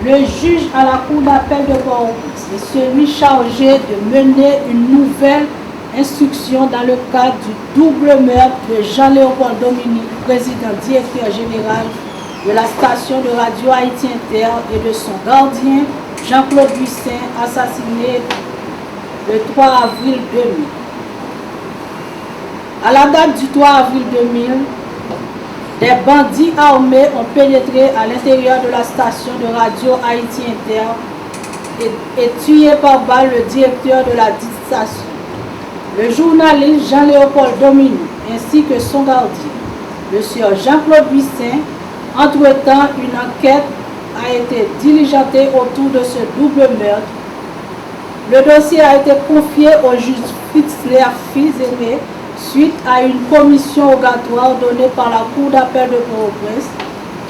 Le juge à la cour d'appel de Port-au-Prince est celui chargé de mener une nouvelle instruction dans le cadre du double meurtre de Jean-Léopold Dominique, président directeur général de la station de radio Haïti Inter, et de son gardien Jean-Claude Buissin, assassiné le 3 avril 2000. À la date du 3 avril 2000, des bandits armés ont pénétré à l'intérieur de la station de radio Haïti Inter et tué par balle le directeur de la dite station, le journaliste Jean-Léopold Dominique, ainsi que son gardien, le sieur Jean-Claude Buissin. Entre-temps, une enquête a été diligentée autour de ce double meurtre. Le dossier a été confié au juge Fritzler Fils-Aimé suite à une commission rogatoire donnée par la Cour d'appel de Port-au-Prince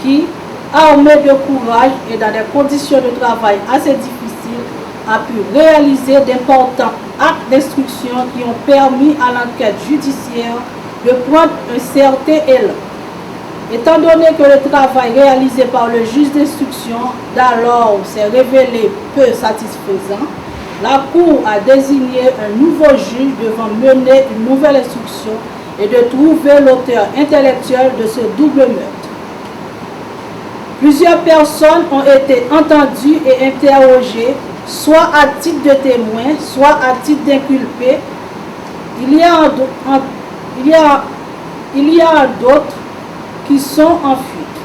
qui, armée de courage et dans des conditions de travail assez difficiles, a pu réaliser d'importants actes d'instruction qui ont permis à l'enquête judiciaire de prendre un certain élan. Étant donné que le travail réalisé par le juge d'instruction d'alors s'est révélé peu satisfaisant, la Cour a désigné un nouveau juge devant mener une nouvelle instruction et de trouver l'auteur intellectuel de ce double meurtre. Plusieurs personnes ont été entendues et interrogées, soit à titre de témoin, soit à titre d'inculpé. Il y a d'autres qui sont en fuite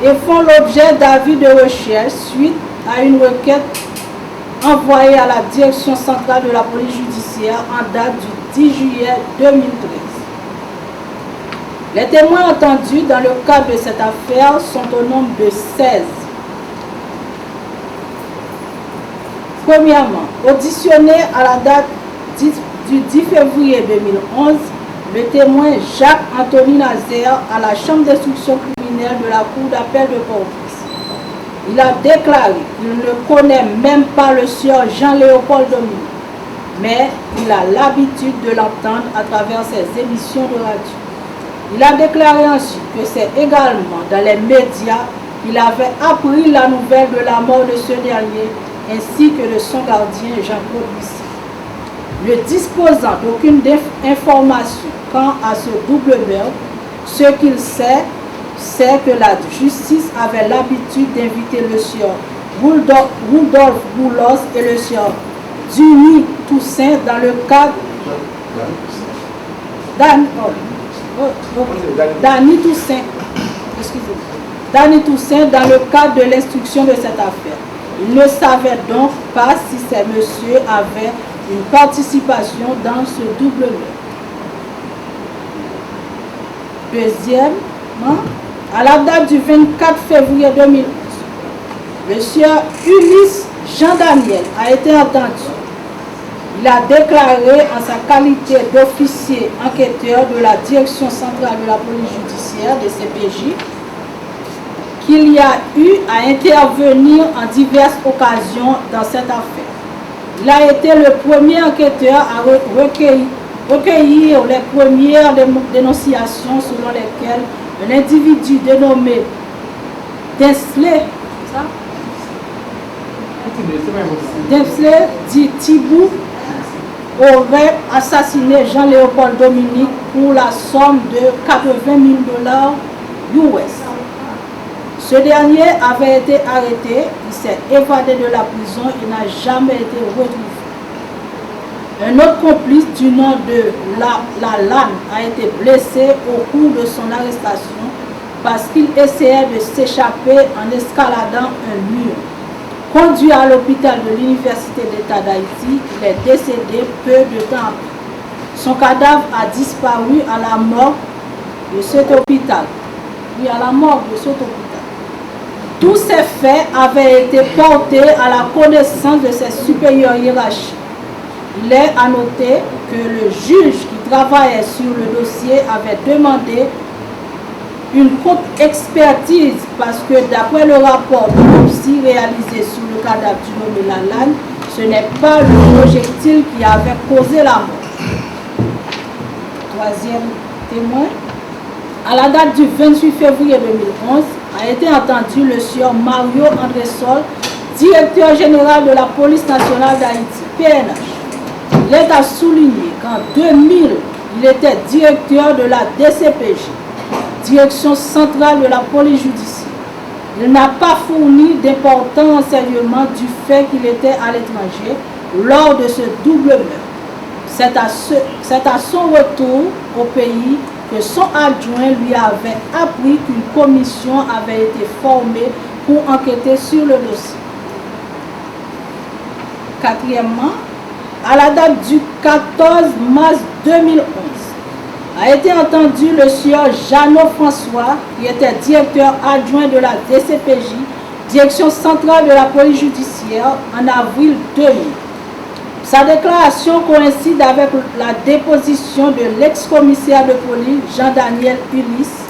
et font l'objet d'avis de recherche suite à une requête envoyée à la direction centrale de la police judiciaire en date du 10 juillet 2013. Les témoins entendus dans le cadre de cette affaire sont au nombre de 16. Premièrement, auditionné à la date du 10 février 2011, le témoin Jacques-Anthony Nazaire à la chambre d'instruction criminelle de la cour d'appel de Port-au-Prince. Il a déclaré qu'il ne connaît même pas le sieur Jean-Léopold Dominique, mais il a l'habitude de l'entendre à travers ses émissions de radio. Il a déclaré ensuite que c'est également dans les médias qu'il avait appris la nouvelle de la mort de ce dernier, ainsi que de son gardien Jean-Claude Buissin. Ne disposant d'aucune information quant à ce double meurtre, ce qu'il sait, c'est que la justice avait l'habitude d'inviter le sieur Rudolph Boulos et le sieur Duny Toussaint dans le cadre Danny Toussaint dans le cadre de l'instruction de cette affaire. Il ne savait donc pas si ces messieurs avaient une participation dans ce double meurtre. Deuxièmement, à la date du 24 février 2011, le sieur Ulysse Jean-Daniel a été entendu. Il a déclaré en sa qualité d'officier enquêteur de la direction centrale de la police judiciaire, de CPJ, qu'il y a eu à intervenir en diverses occasions dans cette affaire. Il a été le premier enquêteur à recueillir les premières dénonciations selon lesquelles un individu dénommé Densley, dit Thibault, aurait assassiné Jean-Léopold Dominique pour la somme de $80 000 US. Ce dernier avait été arrêté, il s'est évadé de la prison et n'a jamais été retrouvé. Un autre complice du nom de Lalanne a été blessé au cours de son arrestation parce qu'il essayait de s'échapper en escaladant un mur. Conduit à l'hôpital de l'Université d'État d'Haïti, il est décédé peu de temps après. Son cadavre a disparu à la morgue de cet hôpital. Oui, à la morgue de cet hôpital. Tous ces faits avaient été portés à la connaissance de ses supérieurs hiérarchiques. Il est à noter que le juge qui travaillait sur le dossier avait demandé une contre-expertise parce que d'après le rapport d'autopsie réalisé sur le cadavre du nommé Lalanne, ce n'est pas le projectile qui avait causé la mort. Troisième témoin, à la date du 28 février 2011, a été entendu le sieur Mario Andressol, directeur général de la police nationale d'Haïti, PNH. Il est à souligner qu'en 2000, il était directeur de la DCPJ, Direction centrale de la police judiciaire. Il n'a pas fourni d'importants renseignements du fait qu'il était à l'étranger lors de ce double meurtre. C'est à son retour au pays que son adjoint lui avait appris qu'une commission avait été formée pour enquêter sur le dossier. Quatrièmement, à la date du 14 mars 2011, a été entendu le sieur Jeannot François, qui était directeur adjoint de la DCPJ, Direction centrale de la police judiciaire, en avril 2000. Sa déclaration coïncide avec la déposition de l'ex-commissaire de police Jean-Daniel Ulysse.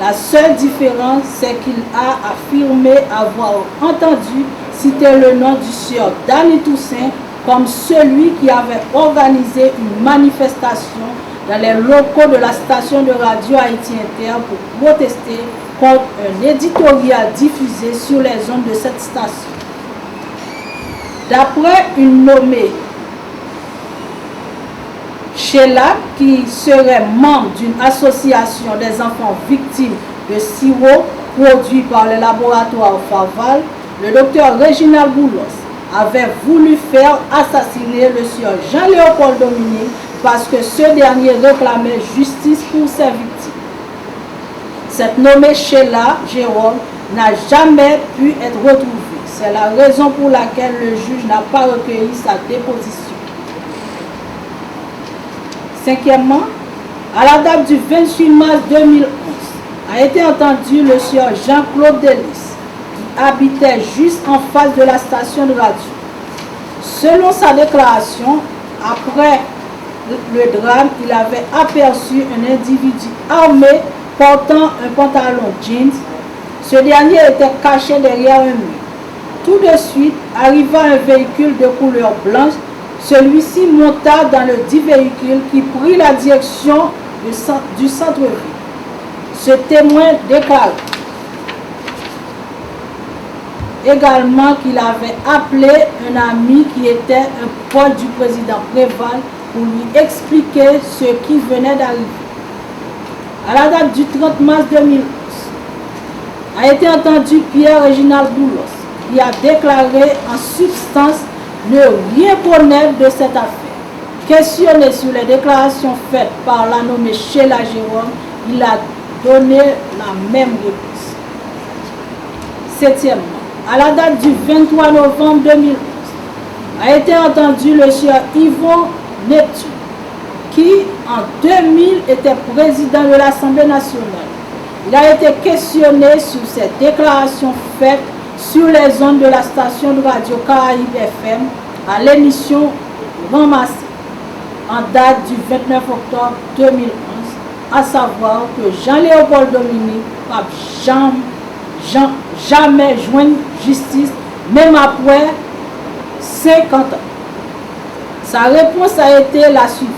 La seule différence, c'est qu'il a affirmé avoir entendu citer le nom du sieur Danny Toussaint comme celui qui avait organisé une manifestation dans les locaux de la station de radio Haïti Inter pour protester contre un éditorial diffusé sur les ondes de cette station. D'après une nommée Sheila, qui serait membre d'une association des enfants victimes de sirop produit par le laboratoire Faval, le docteur Réginald Boulos avait voulu faire assassiner le sieur Jean-Léopold Dominique parce que ce dernier réclamait justice pour ses victimes. Cette nommée Sheila Jérôme n'a jamais pu être retrouvée. C'est la raison pour laquelle le juge n'a pas recueilli sa déposition. Cinquièmement, à la date du 28 mars 2011, a été entendu le sieur Jean-Claude Delis, qui habitait juste en face de la station de radio. Selon sa déclaration, après le drame, il avait aperçu un individu armé portant un pantalon jeans. Ce dernier était caché derrière un mur. Tout de suite, arriva un véhicule de couleur blanche. Celui-ci monta dans le dit véhicule qui prit la direction du centre-ville. Ce témoin déclare également qu'il avait appelé un ami qui était un pote du président Préval pour lui expliquer ce qui venait d'arriver. À la date du 30 mars 2011, a été entendu Pierre-Réginald Boulos, qui a déclaré en substance ne rien connaître de cette affaire. Questionné sur les déclarations faites par la nommée Sheila Jérôme, il a donné la même réponse. Septièmement, à la date du 23 novembre 2011, a été entendu le sieur Yvon Neptune, qui en 2000 était président de l'Assemblée nationale. Il a été questionné sur ces déclarations faites sur les ondes de la station de radio Caraïbe FM à l'émission Ramassé en date du 29 octobre 2011, à savoir que Jean-Léopold Dominique n'a jamais joint justice, même après 50 ans. Sa réponse a été la suivante.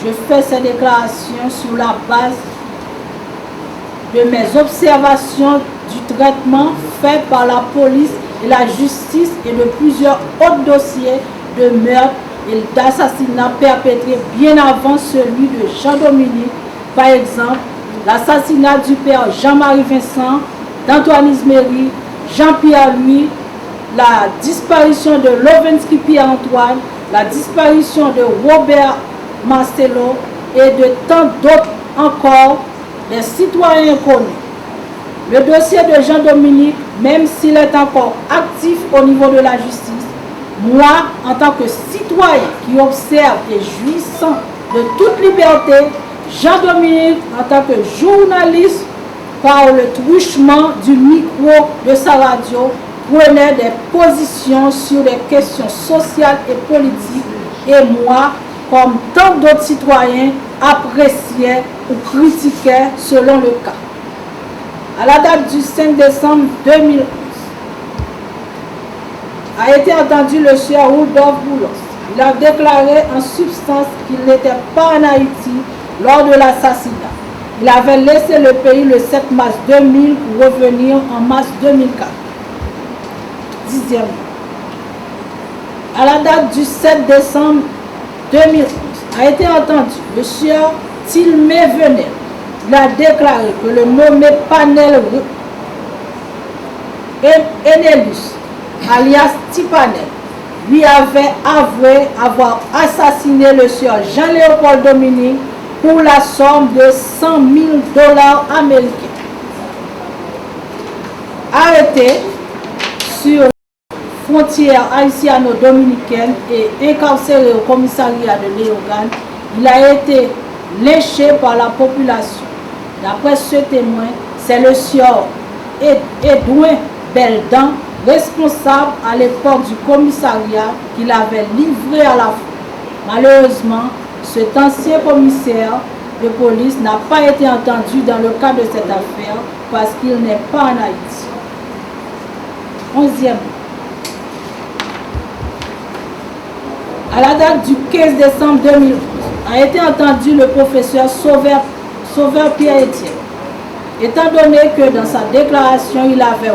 Je fais ces déclarations sur la base de mes observations du traitement fait par la police et la justice et de plusieurs autres dossiers de meurtre et d'assassinat perpétrés bien avant celui de Jean-Dominique. Par exemple, l'assassinat du père Jean-Marie Vincent, d'Antoine Isméry, Jean-Pierre Louis, la disparition de Lovensky Pierre-Antoine, la disparition de Robert Marcelo et de tant d'autres encore, des citoyens inconnus. Le dossier de Jean-Dominique, même s'il est encore actif au niveau de la justice, moi, en tant que citoyen qui observe et jouissant de toute liberté, Jean-Dominique, en tant que journaliste, par le truchement du micro de sa radio, prenait des positions sur des questions sociales et politiques, et moi, comme tant d'autres citoyens, appréciaient ou critiquaient selon le cas. À la date du 5 décembre 2011, a été entendu le sieur Rudolph Boulos. Il a déclaré en substance qu'il n'était pas en Haïti lors de l'assassinat. Il avait laissé le pays le 7 mars 2000 pour revenir en mars 2004. Dixièmement, à la date du 7 décembre 2011, a été entendu le sieur Tilmé Venel. Il a déclaré que le nommé Panel Enelus, alias Tipanel, lui avait avoué avoir assassiné le sieur Jean-Léopold Dominique pour la somme de 100 000 $ américains. Arrêté sur la frontière haïtiano-dominicaine et incarcéré au commissariat de Léogane, il a été lynché par la population. D'après ce témoin, c'est le sieur Edouin Beldan, responsable à l'époque du commissariat, qui l'avait livré à la foule. Malheureusement, cet ancien commissaire de police n'a pas été entendu dans le cadre de cette affaire parce qu'il n'est pas en Haïti. 11e. À la date du 15 décembre 2011, a été entendu le professeur Sauveur Pierre-Étienne. Étant donné que dans sa déclaration, il avait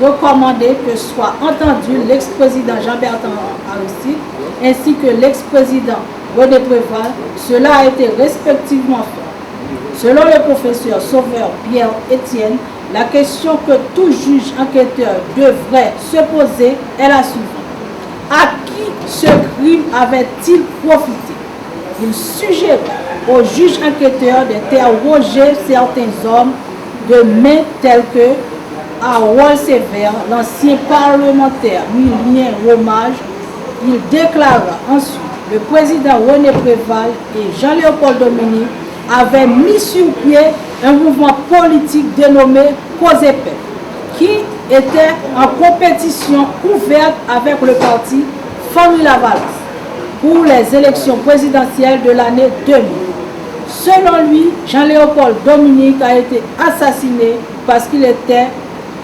recommandé que soit entendu l'ex-président Jean-Bertrand Aristide ainsi que l'ex-président René Préval, cela a été respectivement fait. Selon le professeur Sauveur Pierre-Étienne, la question que tout juge enquêteur devrait se poser est la suivante. À qui ce crime avait-il profité? Il suggère au juge enquêteur d'interroger certains hommes de main tels que Harold Sévère, l'ancien parlementaire Millien Romage. Il déclara ensuite le président René Préval et Jean-Léopold Dominique avaient mis sur pied un mouvement politique dénommé COSEPEP, qui était en compétition ouverte avec le parti Famille Lavalas pour les élections présidentielles de l'année 2000. Selon lui, Jean-Léopold Dominique a été assassiné parce qu'il était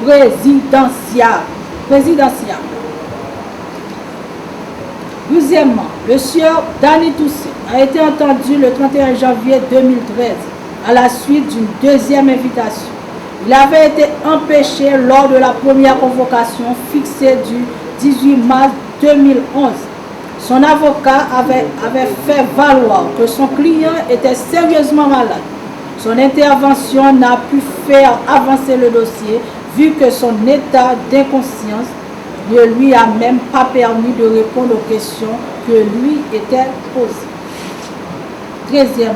présidentiable. 12e, le sieur Danny Toussaint a été entendu le 31 janvier 2013 à la suite d'une deuxième invitation. Il avait été empêché lors de la première convocation fixée du 18 mars 2011. Son avocat avait fait valoir que son client était sérieusement malade. Son intervention n'a pu faire avancer le dossier vu que son état d'inconscience ne lui a même pas permis de répondre aux questions que lui étaient posées. 13e.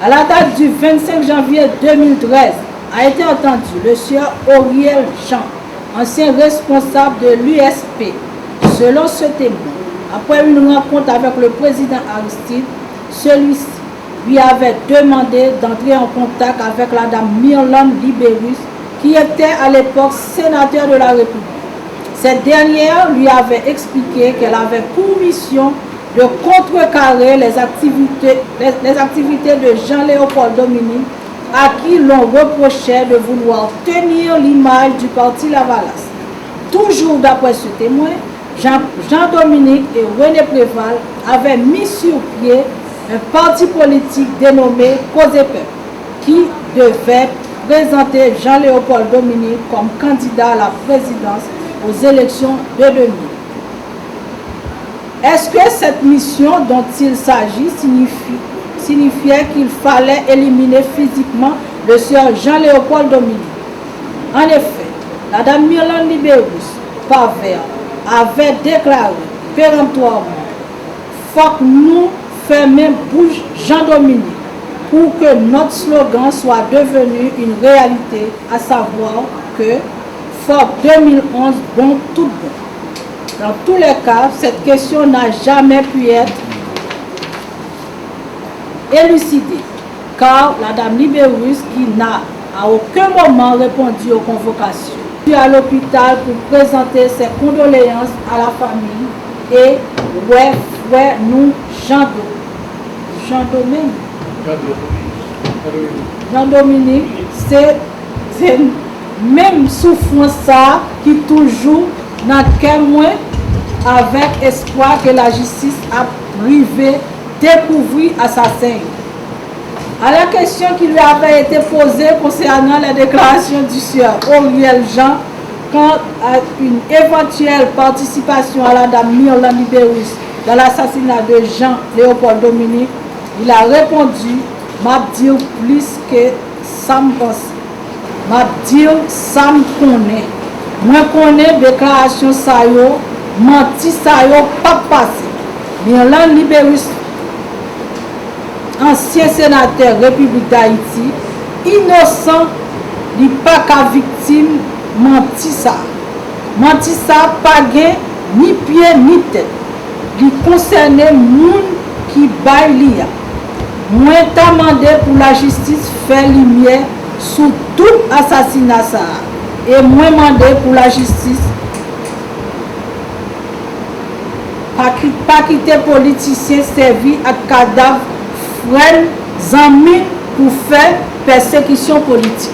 À la date du 25 janvier 2013, a été entendu le sieur Auriel Jean, ancien responsable de l'USP. Selon ce témoin, après une rencontre avec le président Aristide, celui-ci lui avait demandé d'entrer en contact avec la dame Myrlande Libérus, qui était à l'époque sénateur de la République. Cette dernière lui avait expliqué qu'elle avait pour mission de contrecarrer les activités de Jean-Léopold Dominique, à qui l'on reprochait de vouloir tenir l'image du parti Lavalas. Toujours d'après ce témoin, Jean-Dominique et René Préval avaient mis sur pied un parti politique dénommé COSEPEP, qui devait présenter Jean-Léopold Dominique comme candidat à la présidence aux élections de 2000. Est-ce que cette mission dont il s'agit signifiait qu'il fallait éliminer physiquement le sieur Jean-Léopold Dominique? En effet, la dame Myrlande Libérus Pavert avait déclaré péremptoirement « Faut que nous fermions bouche Jean-Dominique pour que notre slogan soit devenu une réalité, à savoir que FOC 2011 bon tout bon ». Dans tous les cas, cette question n'a jamais pu être élucidée, car la dame Libérus, qui n'a à aucun moment répondu aux convocations, fut à l'hôpital pour présenter ses condoléances à la famille et nous Jean-Dominique, c'est même souffrance ça qui toujours n'a qu'un moins avec espoir que la justice a privé découvrir assassin. À la question qui lui avait été posée concernant la déclaration du sieur Auriel Jean quant à une éventuelle participation à la dame Myrland Libérus dans l'assassinat de Jean-Léopold Dominique, il a répondu, m'a dit plus que ça me pense. M'a dit ça me connaît. Moi connais déclaration ça yo, menti ça yo pas passé. Myrland Libérus, ancien sénateur République d'Haïti, innocent, il pas qu'à victime, menti ça. Menti ça, pas gain, ni pied ni tête. Il concernait moun qui baille l'IA. Moi, t'as demandé pour la justice faire lumière sur tout assassinat ça. Et moi, demandé pour la justice pas quitter politicien servi à cadavre, frère, amis pour faire persécution politique.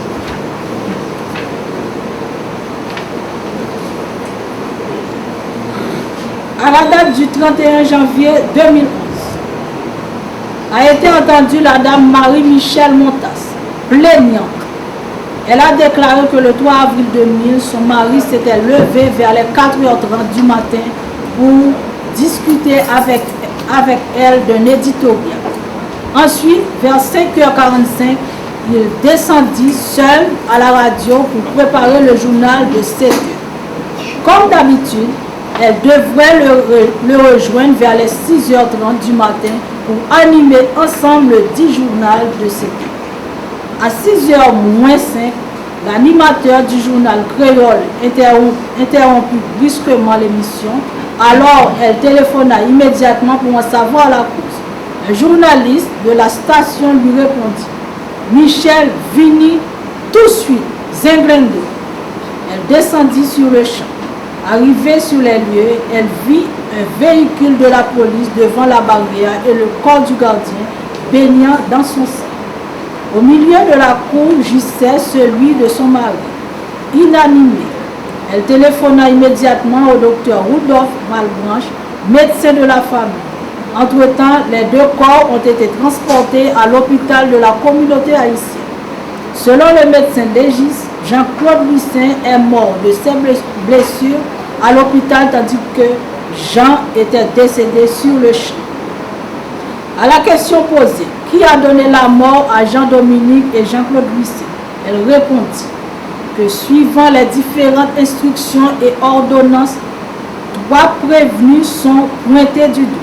À la date du 31 janvier 2011, a été entendue la dame Marie-Michel Montas, plaignante. Elle a déclaré que le 3 avril 2000, son mari s'était levé vers les 4h30 du matin pour discuter avec elle d'un éditorial. Ensuite, vers 5h45, il descendit seul à la radio pour préparer le journal de 7h. Comme d'habitude, elle devrait le rejoindre vers les 6h30 du matin pour animer ensemble le dit journal de 7h. À 6h moins 5, l'animateur du journal créole interrompit brusquement l'émission. Alors, elle téléphona immédiatement pour en savoir la cause. Un journaliste de la station lui répondit, Michel Vini, tout de suite, Zinglendo. Elle descendit sur le champ. Arrivée sur les lieux, elle vit un véhicule de la police devant la barrière et le corps du gardien baignant dans son sang. Au milieu de la cour gisait celui de son mari, inanimé. Elle téléphona immédiatement au docteur Rudolph Malbranche, médecin de la famille. Entre-temps, les deux corps ont été transportés à l'hôpital de la communauté haïtienne. Selon le médecin légiste, Jean-Claude Lucin est mort de ses blessures à l'hôpital tandis que Jean était décédé sur le champ. À la question posée, qui a donné la mort à Jean-Dominique et Jean-Claude Lucin, elle répondit que suivant les différentes instructions et ordonnances, 3 prévenus sont pointés du doigt.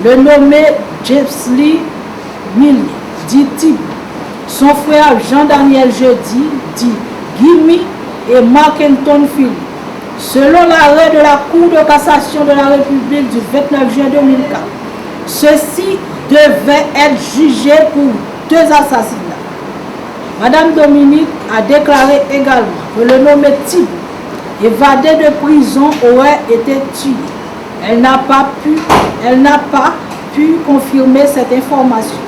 Le nommé Jepsley Millie, dit Thibault, son frère Jean-Daniel Jeudi, dit Guimi et Marc-Antoine Philippe. Selon l'arrêt de la Cour de cassation de la République du 29 juin 2004, ceux-ci devaient être jugés pour 2 assassinats. Madame Dominique a déclaré également que le nommé Thibault, évadé de prison, aurait été tué. Elle n'a pas pu confirmer cette information.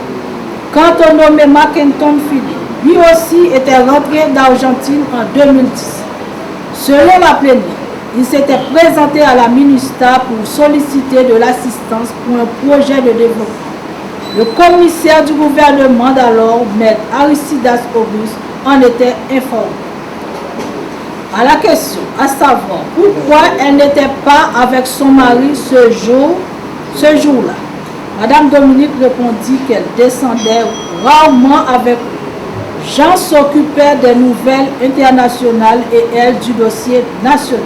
Quant au nommé Marc-Antoine Philippe, lui aussi était rentré d'Argentine en 2010. Selon la plaignante, il s'était présenté à la MINUSTAH pour solliciter de l'assistance pour un projet de développement. Le commissaire du gouvernement d'alors, Maître Aristidas Auguste, en était informé. À la question, à savoir pourquoi elle n'était pas avec son mari ce jour-là, Madame Dominique répondit qu'elle descendait rarement avec lui. Jean s'occupait des nouvelles internationales et elle du dossier national.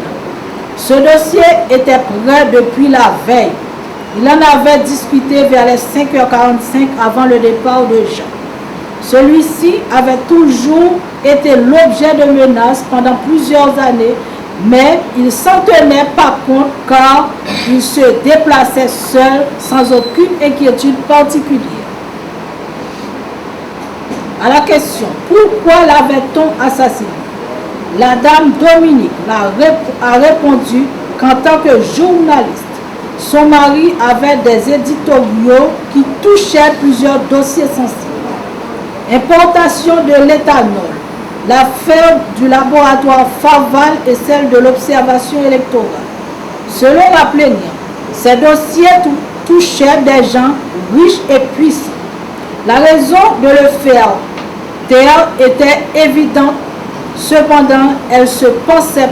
Ce dossier était prêt depuis la veille. Il en avait discuté vers les 5h45 avant le départ de Jean. Celui-ci avait toujours été l'objet de menaces pendant plusieurs années, mais il s'en tenait pas compte car il se déplaçait seul sans aucune inquiétude particulière. À la question « Pourquoi l'avait-on assassiné ?» la dame Dominique a répondu qu'en tant que journaliste, son mari avait des éditoriaux qui touchaient plusieurs dossiers sensibles. Importation de l'éthanol, l'affaire du laboratoire Faval et celle de l'observation électorale. Selon la plaignante, ces dossiers touchaient des gens riches et puissants. La raison de le faire taire était évidente, cependant elle ne pensait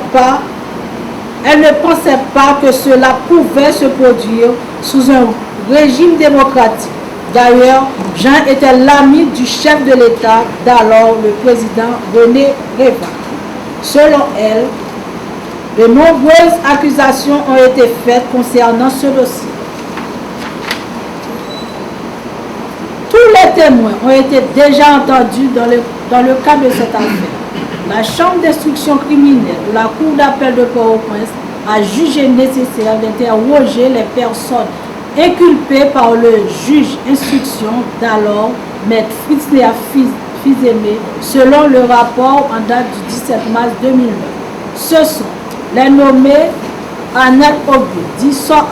pas que cela pouvait se produire sous un régime démocratique. D'ailleurs, Jean était l'ami du chef de l'État d'alors, le président René Lévesque. Selon elle, de nombreuses accusations ont été faites concernant ce dossier. Tous les témoins ont été déjà entendus dans le cadre de cette affaire. La Chambre d'instruction criminelle de la Cour d'appel de Port-au-Prince a jugé nécessaire d'interroger les personnes inculpées par le juge d'instruction d'alors, Maître Fritz-Léa Fils-Aimé, selon le rapport en date du 17 mars 2009. Ce sont les nommés Annette Auguste, dit Sohan,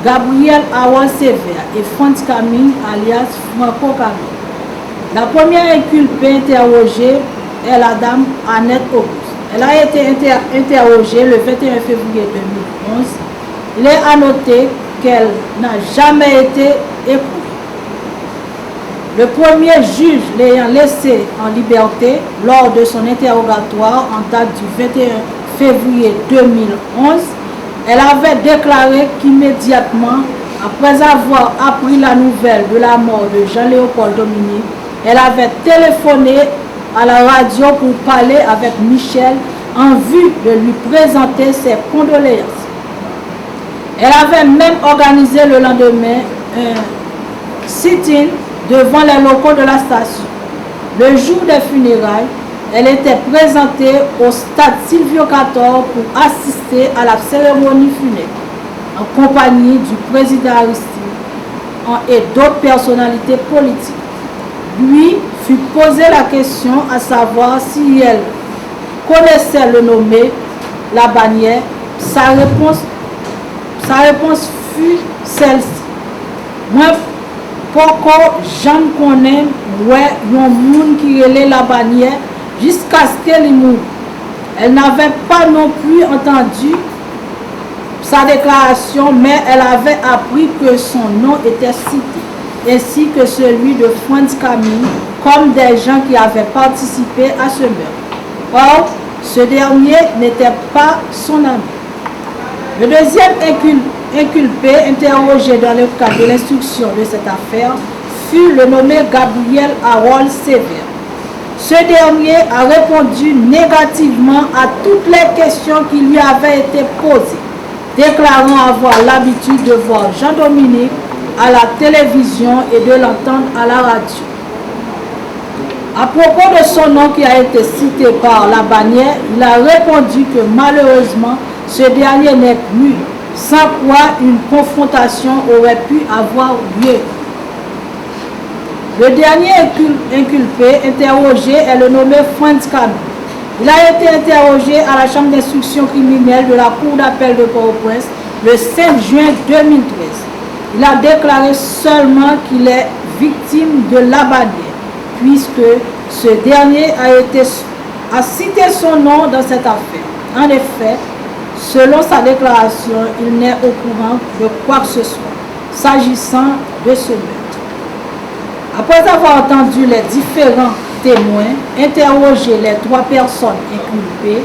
Gabriel Awal Sévère et Franz Camille alias Franco Camille. La première inculpée interrogée est la dame Annette Auguste. Elle a été interrogée le 21 février 2011. Il est à noter qu'elle n'a jamais été écoutée. Le premier juge l'ayant laissée en liberté lors de son interrogatoire en date du 21 février 2011, elle avait déclaré qu'immédiatement, après avoir appris la nouvelle de la mort de Jean-Léopold Dominique, elle avait téléphoné à la radio pour parler avec Michel en vue de lui présenter ses condoléances. Elle avait même organisé le lendemain un sit-in devant les locaux de la station. Le jour des funérailles, elle était présentée au stade Silvio XIV pour assister à la cérémonie funèbre, en compagnie du président Aristide et d'autres personnalités politiques. Lui fut posé la question à savoir si elle connaissait le nommé La Bannière. Sa réponse fut celle-ci. Moi, pourquoi j'en connais, ouais, yon moun qui relait La Bannière jusqu'à ce qu'elle moure. Elle n'avait pas non plus entendu sa déclaration, mais elle avait appris que son nom était cité, ainsi que celui de Franz Camille, comme des gens qui avaient participé à ce meurtre. Or, ce dernier n'était pas son ami. Le deuxième inculpé interrogé dans le cadre de l'instruction de cette affaire fut le nommé Gabriel Harold Sévère. Ce dernier a répondu négativement à toutes les questions qui lui avaient été posées, déclarant avoir l'habitude de voir Jean-Dominique à la télévision et de l'entendre à la radio. À propos de son nom qui a été cité par La Bannière, il a répondu que malheureusement, ce dernier n'est plus, sans quoi une confrontation aurait pu avoir lieu. Le dernier inculpé interrogé est le nommé Franz Camille. Il a été interrogé à la Chambre d'instruction criminelle de la Cour d'appel de Port-au-Prince le 5 juin 2013. Il a déclaré seulement qu'il est victime de La Bannière, puisque ce dernier a cité son nom dans cette affaire. En effet, selon sa déclaration, il n'est au courant de quoi que ce soit, s'agissant de ce meurtre. Après avoir entendu les différents témoins, interrogé les trois personnes inculpées,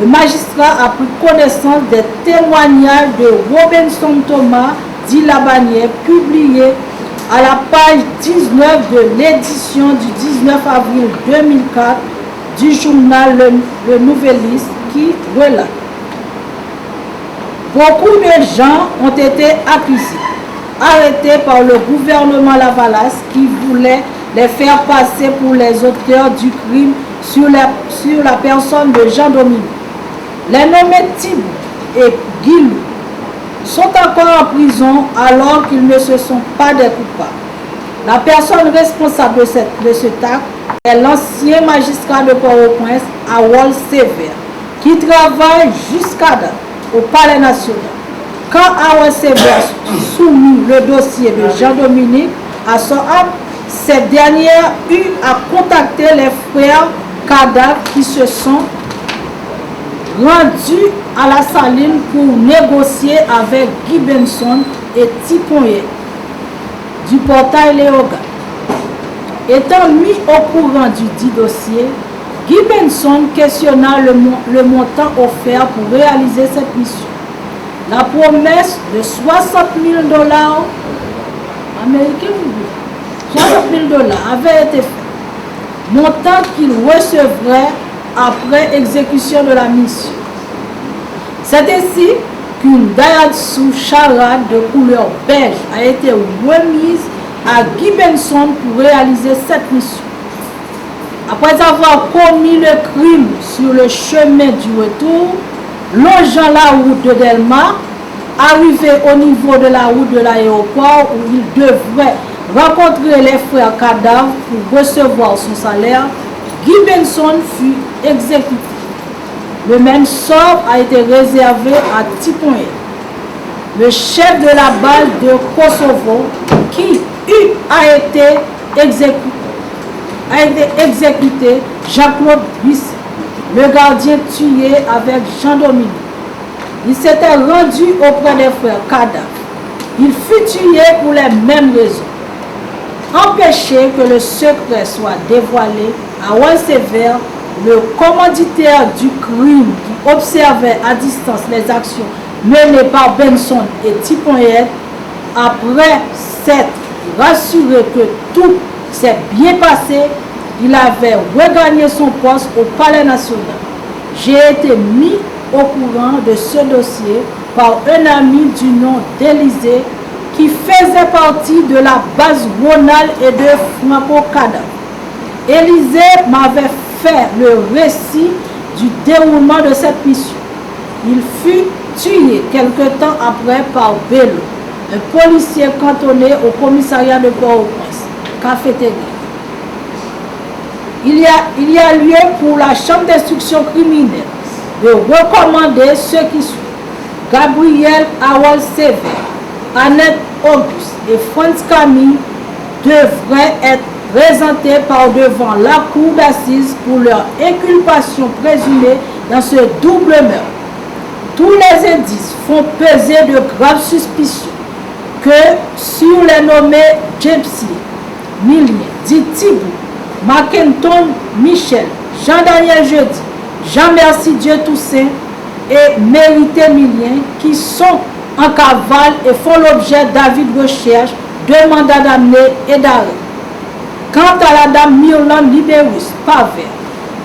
le magistrat a pris connaissance des témoignages de Robinson Thomas, dit La Bannière, publiés à la page 19 de l'édition du 19 avril 2004 du journal Le Nouvelliste, qui relate. Beaucoup de gens ont été accusés, arrêtés par le gouvernement Lavalas qui voulait les faire passer pour les auteurs du crime sur la personne de Jean-Dominique. Les nommés Thibault et Guilou sont encore en prison alors qu'ils ne se sont pas des coupables. La personne responsable de cet acte est l'ancien magistrat de Port-au-Prince, Harold Sévère, qui travaille jusqu'à date au Palais national. Quand Harold Sévère soumit le dossier de Jean-Dominique à son acte, cette dernière eut à contacter les frères Kadhafi qui se sont rendus à la Saline pour négocier avec Guy Benson et Tipoye du portail Léoga. Étant mis au courant du dit dossier, Guy Benson questionna le montant offert pour réaliser cette mission. La promesse de 60 000 dollars américains, 60 000 dollars avait été faite, montant qu'il recevrait après exécution de la mission. C'est ainsi qu'une Daihatsu Charade de couleur beige a été remise à Guy Benson pour réaliser cette mission. Après avoir commis le crime sur le chemin du retour, longeant la route de Delmar, arrivé au niveau de la route de l'aéroport où il devrait rencontrer les frères cadavres pour recevoir son salaire, Guy Benson fut exécuté. Le même sort a été réservé à Tipoé, le chef de la base de Kosovo, qui a été exécuté Jean-Claude Bisset, le gardien tué avec Jean-Dominique. Il s'était rendu auprès des frères cadavres. Il fut tué pour les mêmes raisons. Empêcher que le secret soit dévoilé, à Sévère, le commanditaire du crime qui observait à distance les actions menées par Benson et Tipoyet, après s'être rassuré que tout s'est bien passé, il avait regagné son poste au Palais national. J'ai été mis au courant de ce dossier par un ami du nom d'Élysée qui faisait partie de la base Ronald et de Franco Cada. Élysée m'avait fait le récit du déroulement de cette mission. Il fut tué quelque temps après par Bello, un policier cantonné au commissariat de Port-au-Prince, cafétéria. Il y a lieu pour la chambre d'instruction criminelle de recommander ceux qui suivent. Gabriel Awal Sévère, Annette Auguste et Franz Camille devraient être présentés par devant la cour d'assises pour leur inculpation présumée dans ce double meurtre. Tous les indices font peser de graves suspicions que sur les nommés James Millien, dit Thibault, Mackenton Michel, Jean-Daniel Jeudi, Jean-Merci Dieu Toussaint et Mérité Millien qui sont en cavale et font l'objet d'avis de recherche, de mandats d'amener et d'arrêt. Quant à la dame Myrland Libérus Paver,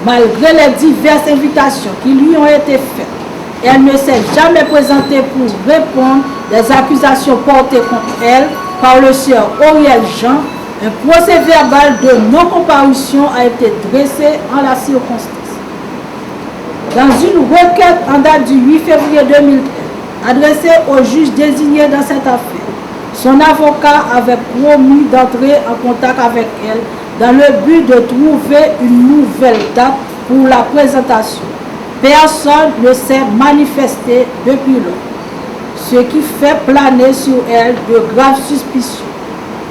malgré les diverses invitations qui lui ont été faites, elle ne s'est jamais présentée pour répondre des accusations portées contre elle par le sieur Auriel Jean. Un procès verbal de non-comparution a été dressé en la circonstance. Dans une requête en date du 8 février 2013, adressée au juge désigné dans cette affaire, son avocat avait promis d'entrer en contact avec elle dans le but de trouver une nouvelle date pour la présentation. Personne ne s'est manifesté depuis lors, ce qui fait planer sur elle de graves suspicions.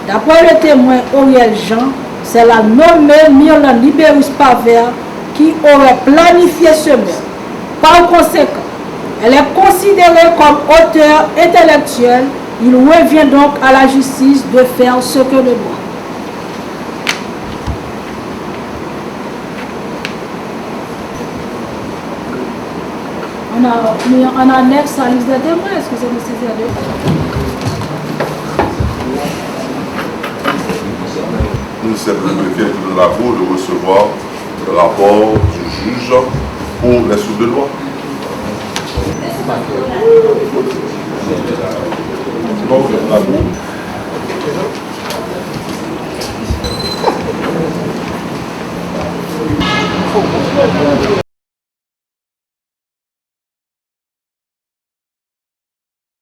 D'après le témoin Auriel Jean, c'est la nommée Myrland Libérus Paver qui aurait planifié ce meurtre. Par conséquent, elle est considérée comme auteur intellectuel. Il revient donc à la justice de faire ce que de droit. On a mis en annexe la liste des témoins. Est-ce que c'est nécessaire de... Nous sommes préférés de la Cour de recevoir le rapport du juge pour les sous de loi. Donc, la Cour.